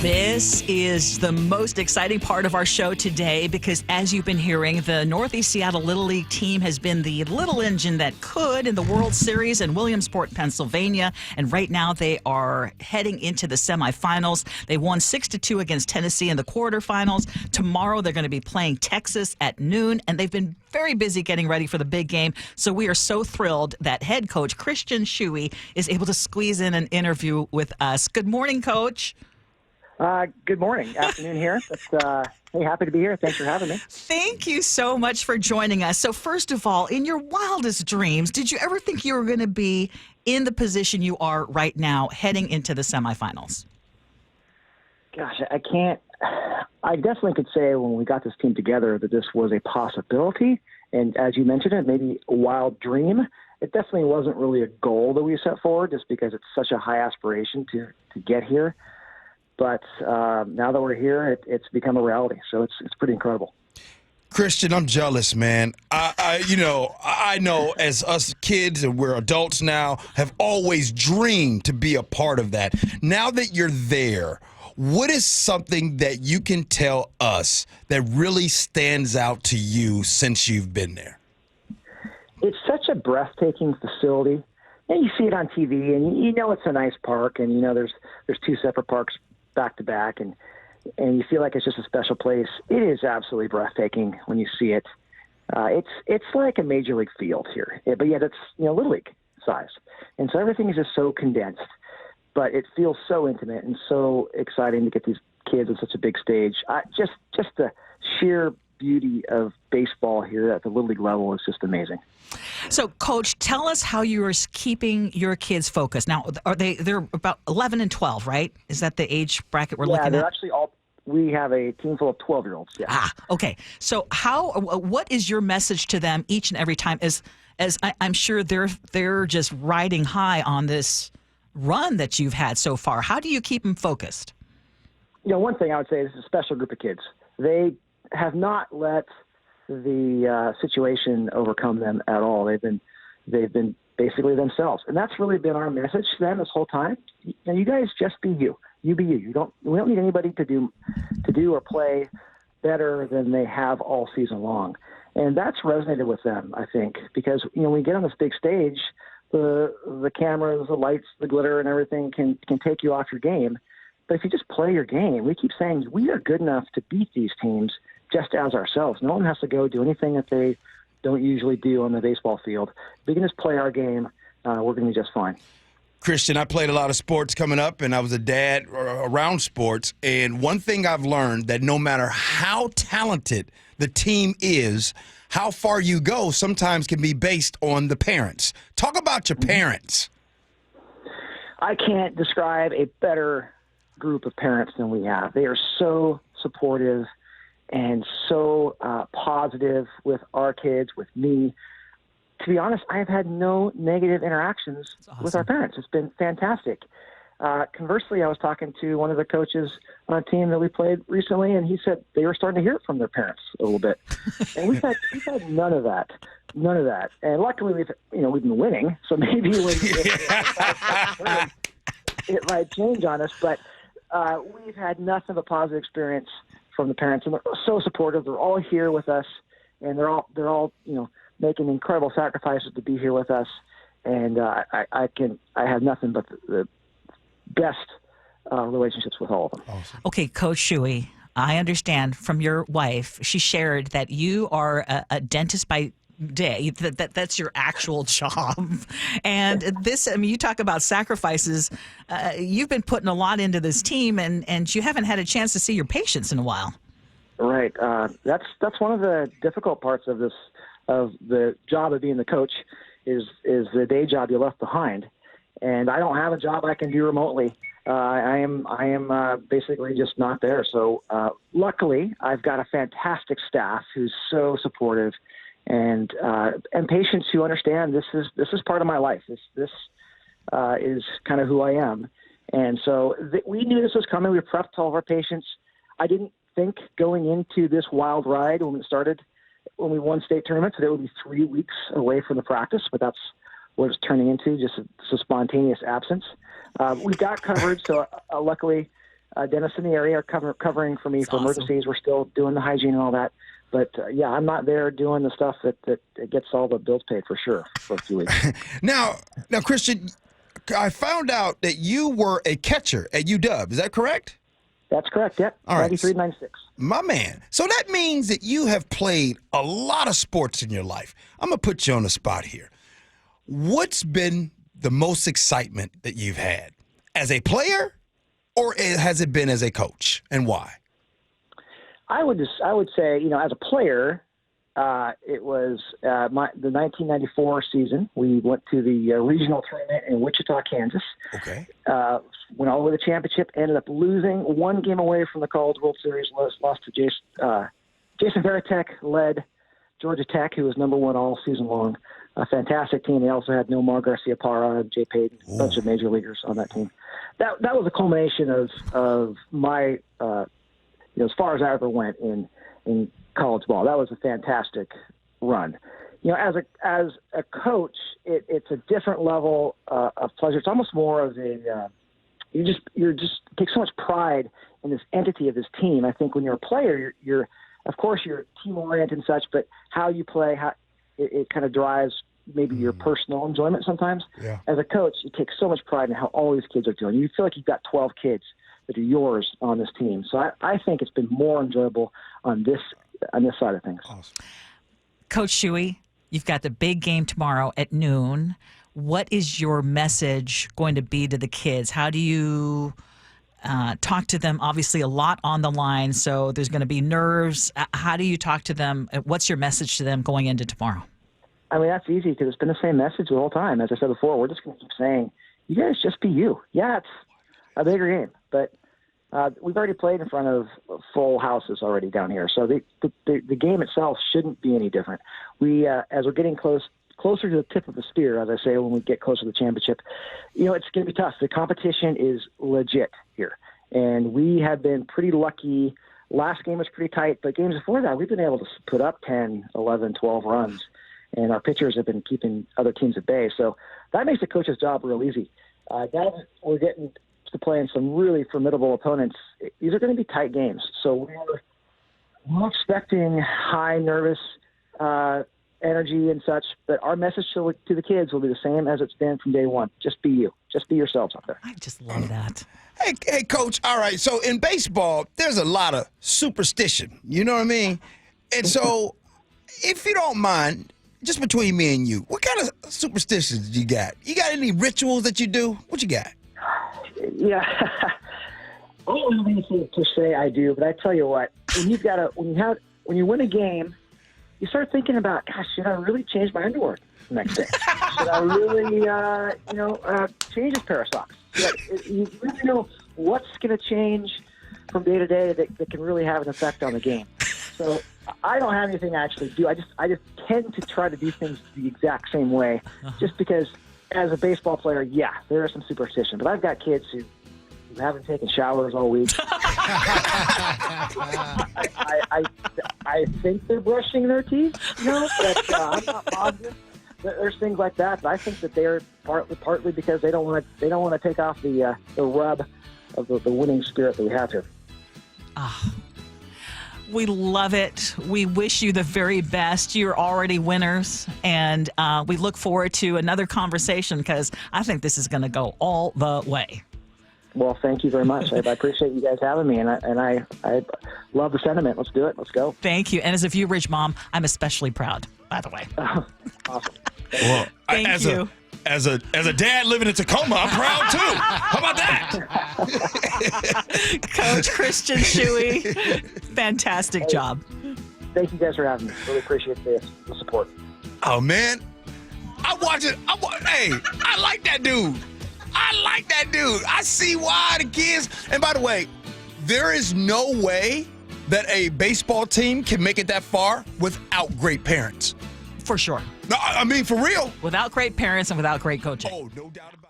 This is the most exciting part of our show today because, as you've been hearing, the Northeast Seattle Little League team has been the little engine that could in the World Series in Williamsport, Pennsylvania. And right now they are heading into the semifinals. They won 6-2 against Tennessee in the quarterfinals. Tomorrow they're going to be playing Texas at noon, and they've been very busy getting ready for the big game. So we are so thrilled that head coach Christian Shuy is able to squeeze in an interview with us. Good morning, Coach. Good morning. Afternoon here. Hey, happy to be here. Thanks for having me. Thank you so much for joining us. So first of all, in your wildest dreams, did you ever think you were going to be in the position you are right now heading into the semifinals? Gosh, I definitely could say when we got this team together that this was a possibility. And as you mentioned it, maybe a wild dream. It definitely wasn't really a goal that we set forward just because it's such a high aspiration to get here. But now that we're here, it's become a reality. So it's pretty incredible. Christian, I'm jealous, man. I know as us kids and we're adults now have always dreamed to be a part of that. Now that you're there, what is something that you can tell us that really stands out to you since you've been there? It's such a breathtaking facility. And you see it on TV, and you know it's a nice park, and you know there's two separate parks back to back, and you feel like it's just a special place. It is absolutely breathtaking when you see it. It's like a major league field here, but yet it's little league size, and so everything is just so condensed. But it feels so intimate and so exciting to get these kids on such a big stage. Just the sheer beauty of baseball here at the little league level is just amazing. So, Coach, tell us how you are keeping your kids focused. Now, they're about 11 and 12, right? Is that the age bracket we're looking at? Yeah, they're actually we have a team full of 12-year-olds. Yeah. Okay. So what is your message to them each and every time? As I'm sure they're just riding high on this run that you've had so far. How do you keep them focused? One thing I would say, this is a special group of kids. They have not let the situation overcome them at all. They've been basically themselves, and that's really been our message to them this whole time. You guys just be you. You be you. We don't need anybody to do or play better than they have all season long, and that's resonated with them, I think, because when you get on this big stage, the cameras, the lights, the glitter, and everything can take you off your game. But if you just play your game, we keep saying we are good enough to beat these teams just as ourselves. No one has to go do anything that they don't usually do on the baseball field. We can just play our game. We're going to be just fine. Christian, I played a lot of sports coming up, and I was a dad around sports. And one thing I've learned that no matter how talented the team is, how far you go sometimes can be based on the parents. Talk about your parents. I can't describe a better group of parents than we have. They are so supportive and so positive with our kids, with me. To be honest, I have had no negative interactions with our parents. It's been fantastic. Conversely, I was talking to one of the coaches on a team that we played recently, and he said they were starting to hear it from their parents a little bit. And we've had none of that. None of that. And luckily, we've been winning, so maybe it might change on us. But we've had nothing but positive experience from the parents, and they're so supportive. They're all here with us, and they're all making incredible sacrifices to be here with us. And I have nothing but the best relationships with all of them. Awesome. Okay, Coach Shuy, I understand from your wife. She shared that you are a dentist by day. That's your actual job. And this, you talk about sacrifices. You've been putting a lot into this team, and you haven't had a chance to see your patients in a while. Right. That's one of the difficult parts of the job of being the coach is the day job you left behind. And I don't have a job I can do remotely. I am basically just not there. So luckily, I've got a fantastic staff who's so supportive, and patients who understand this is part of my life. This is kind of who I am, and so we knew this was coming. We prepped all of our patients. I didn't think going into this wild ride when it started, when we won state tournaments, that it would be 3 weeks away from the practice, but that's what it's turning into, just a spontaneous absence. We got coverage, so luckily dentists in the area are covering for me for emergencies. We're still doing the hygiene and all that. But, yeah, I'm not there doing the stuff that gets all the bills paid for sure for a few weeks. Now, Christian, I found out that you were a catcher at UW. Is that correct? That's correct, yep. All right. 93, 96. My man. So that means that you have played a lot of sports in your life. I'm going to put you on the spot here. What's been the most excitement that you've had as a player, or has it been as a coach, and why? I would say, as a player, it was the 1994 season. We went to the regional tournament in Wichita, Kansas. Okay. Went all the way to the championship, ended up losing one game away from the College World Series, lost to Jason Veritek, led Georgia Tech, who was number one all season long. A fantastic team. They also had Nomar Garcia-Parra, Jay Payton, a bunch of major leaguers on that team. That was a culmination of my, as far as I ever went in college ball. That was a fantastic run. As a coach, it's a different level of pleasure. It's almost more of a you just take so much pride in this entity of this team. I think when you're a player, you're of course you're team oriented and such, but how you play, it kind of drives maybe your personal enjoyment sometimes. Yeah. As a coach, you take so much pride in how all these kids are doing. You feel like you've got 12 kids that are yours on this team. So I think it's been more enjoyable on this side of things. Awesome. Coach Shuy, you've got the big game tomorrow at noon. What is your message going to be to the kids? How do you talk to them? Obviously, a lot on the line, so there's going to be nerves. How do you talk to them? What's your message to them going into tomorrow? I mean, that's easy because it's been the same message the whole time. As I said before, we're just going to keep saying, you guys just be you. Yeah, it's a bigger game, but we've already played in front of full houses already down here. So the game itself shouldn't be any different. We, as we're getting closer to the tip of the spear, as I say, when we get closer to the championship, it's going to be tough. The competition is legit here. And we have been pretty lucky. Last game was pretty tight, but games before that, we've been able to put up 10, 11, 12 runs. And our pitchers have been keeping other teams at bay. So that makes the coach's job real easy. Now that we're getting to playing some really formidable opponents, these are going to be tight games. So we're expecting high nervous energy and such, but our message to the kids will be the same as it's been from day one. Just be you. Just be yourselves out there. I just love that. Hey, Coach, all right, so in baseball, there's a lot of superstition, you know what I mean? And so, if you don't mind, just between me and you, what kind of superstitions you got? You got any rituals that you do? What you got? Yeah. I don't know anything to say I do, but I tell you what, when you win a game, you start thinking about, gosh, should I really change my underwear the next day? Should I really, change this pair of socks? You really know what's going to change from day to day that can really have an effect on the game. So I don't have anything I actually do. I just tend to try to do things the exact same way, just because as a baseball player, yeah, there is some superstition. But I've got kids who haven't taken showers all week. I think they're brushing their teeth, but I'm not positive. There's things like that, but I think that they're partly because they don't want to take off the rub of the winning spirit that we have here. We love it. We wish you the very best. You're already winners, and we look forward to another conversation because I think this is going to go all the way. Well, thank you very much. I appreciate you guys having me, and I love the sentiment. Let's do it. Let's go. Thank you. And as a View Ridge mom, I'm especially proud, by the way. Awesome. Well, Thank you. As a dad living in Tacoma, I'm proud too. How about that? Coach Christian Shuy, fantastic job. Thank you guys for having me. Really appreciate the support. Oh, man. I watch it. Hey, I like that dude. I see why the kids. And by the way, there is no way that a baseball team can make it that far without great parents. For sure. No, I mean, for real. Without great parents and without great coaching. Oh, no doubt about it.